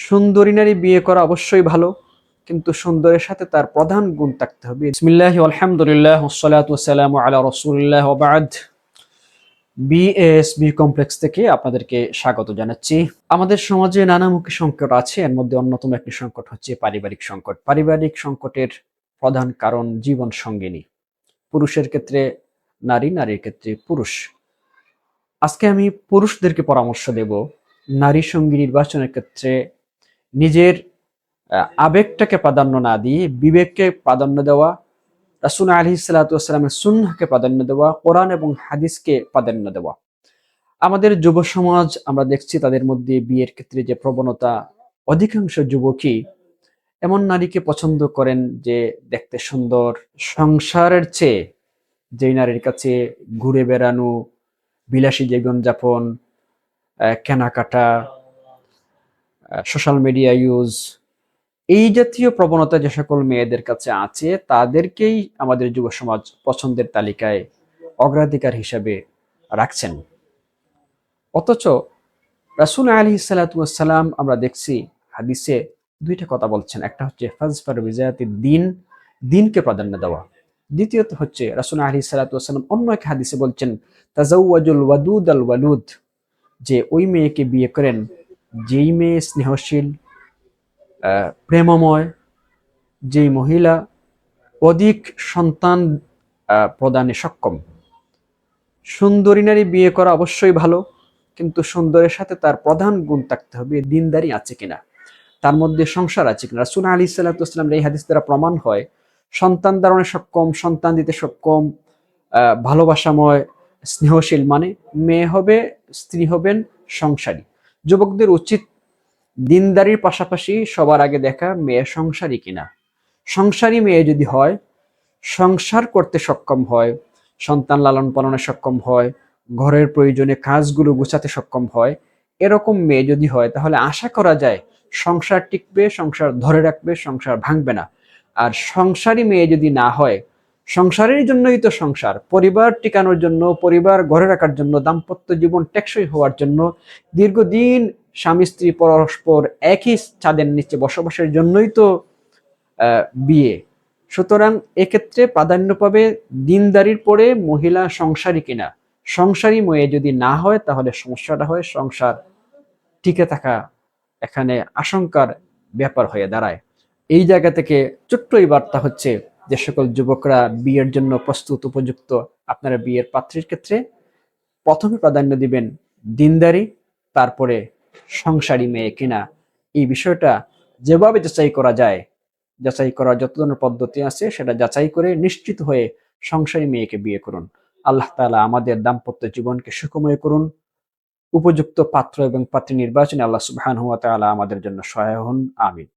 সুন্দরী নারী বিয়ে করা অবশ্যই ভালো, কিন্তু সুন্দরের সাথে তার প্রধান গুণ থাকতে হবে। বিসমিল্লাহি আলহামদুলিল্লাহ ওয়াসসালাতু ওয়াসসালামু আলা রাসূলিল্লাহ ওয়া বা'দ। বিএসবি কমপ্লেক্স থেকে আপনাদেরকে স্বাগত জানাচ্ছি। আমাদের সমাজে নানামুখী সংকট আছে, এর মধ্যে অন্যতম একটি সংকট হচ্ছে পারিবারিক সংকট। পারিবারিক সংকটের প্রধান কারণ জীবন সঙ্গিনী। পুরুষের ক্ষেত্রে নারী, নারীর ক্ষেত্রে পুরুষ। আজকে আমি পুরুষদেরকে পরামর্শ দেব নারী সঙ্গী নির্বাচনের ক্ষেত্রে নিজের আবেগটাকে প্রাধান্য না দিয়ে বিবেককে প্রাধান্য দেওয়া, রাসূল আলাইহিস সালাতু ওয়াস সালামের সুন্নাহকে প্রাধান্য দেওয়া, কোরআন এবং হাদিসকে প্রাধান্য দেওয়া। আমাদের যুব সমাজ আমরা দেখছি তাদের মধ্যে বিয়ের ক্ষেত্রে যে প্রবণতা, অধিকাংশ যুবকই এমন নারীকে পছন্দ করেন যে দেখতে সুন্দর, সংসারের চেয়ে যেই নারীর কাছে ঘুরে বেড়ানো, বিলাসী জীবনযাপন, কেনাকাটা, সোশ্যাল মিডিয়া ইউজ, এই জাতীয় প্রবণতা যে সকল মেয়েদের কাছে আছে তাদেরকেই আমাদের যুব সমাজ পছন্দের তালিকায় অগ্রাধিকার হিসাবে রাখছেন। অথচ রাসূল আলাইহিস সালাতু ওয়াস সালাম আমরা দেখছি হাদিসে দুইটা কথা বলছেন। একটা হচ্ছে ফাজফার বিজাতি দিন, দিনকে প্রাধান্য দেওয়া। দ্বিতীয়ত হচ্ছে রাসূল আলাইহিস সালাতু ওয়াস সালাম অন্য এক হাদিসে বলছেন তাজাওয়াজুল ওয়াদুদ আল ওয়ালুদ, যে ওই মেয়েকে বিয়ে করেন যেই মেয়ে স্নেহশীল, প্রেমময়, যেই মহিলা অধিক সন্তান প্রদানে সক্ষম। সুন্দরী নারী বিয়ে করা অবশ্যই ভালো, কিন্তু সুন্দরের সাথে তার প্রধান গুণ থাকতে হবে দিনদারি আছে কিনা, তার মধ্যে সংসার আছে কিনা। রাসূল আলাইহিস সালাতু ওয়াস সালাম এই হাদিস দ্বারা প্রমাণ হয় সন্তান ধারণে সক্ষম, সন্তান দিতে সক্ষম, ভালোবাসাময়, স্নেহশীল মানে মেয়ে হবে, স্ত্রী হবেন সংসারী। যুবকদের উচিত দিনদারির পাশাপাশি সবার আগে দেখা মেয়ে সংসারী কিনা। সংসারী মেয়ে যদি হয়, সংসার করতে সক্ষম হয়, সন্তান লালন পালনে সক্ষম হয়, ঘরের প্রয়োজনে কাজগুলো গুছাতে সক্ষম হয়, এরকম মেয়ে যদি হয় তাহলে আশা করা যায় সংসার টিকবে, সংসার ধরে রাখবে, সংসার ভাঙবে না। আর সংসারী মেয়ে যদি না হয়, সংসারের জন্যই তো সংসার, পরিবার টিকানোর জন্য, পরিবার ঘরে রাখার জন্য, দাম্পত্য জীবন টেকসই হওয়ার জন্য, দীর্ঘদিন স্বামী স্ত্রী পরস্পর একই ছাদের নিচে বসবাসের জন্যই তো বিয়ে। সুতরাং এক্ষেত্রে প্রাধান্য পাবে দিনদারির পরে মহিলা সংসারী কিনা। সংসারী মেয়ে যদি না হয় তাহলে সমস্যাটা হয় সংসার টিকে থাকা এখানে আশঙ্কার ব্যাপার হয়ে দাঁড়ায়। এই জায়গা থেকে ছোট্ট এই বার্তা হচ্ছে, যে সকল যুবকরা বিয়ের জন্য প্রস্তুত উপযুক্ত, আপনারা বিয়ের পাত্রীর ক্ষেত্রে প্রথমে প্রাধান্য দিবেন দিনদারি, তারপরে সংসারী মেয়ে কিনা। এই বিষয়টা যেভাবে যাচাই করা যায়, যাচাই করার যত ধরনের পদ্ধতি আছে সেটা যাচাই করে নিশ্চিত হয়ে সংসারী মেয়েকে বিয়ে করুন। আল্লাহ তাআলা আমাদের দাম্পত্য জীবনকে সুখময় করুন। উপযুক্ত পাত্র এবং পাত্রী নির্বাচনে আল্লাহ সুবহানাহু ওয়া তাআলা আমাদের জন্য সহায় হন। আমিন।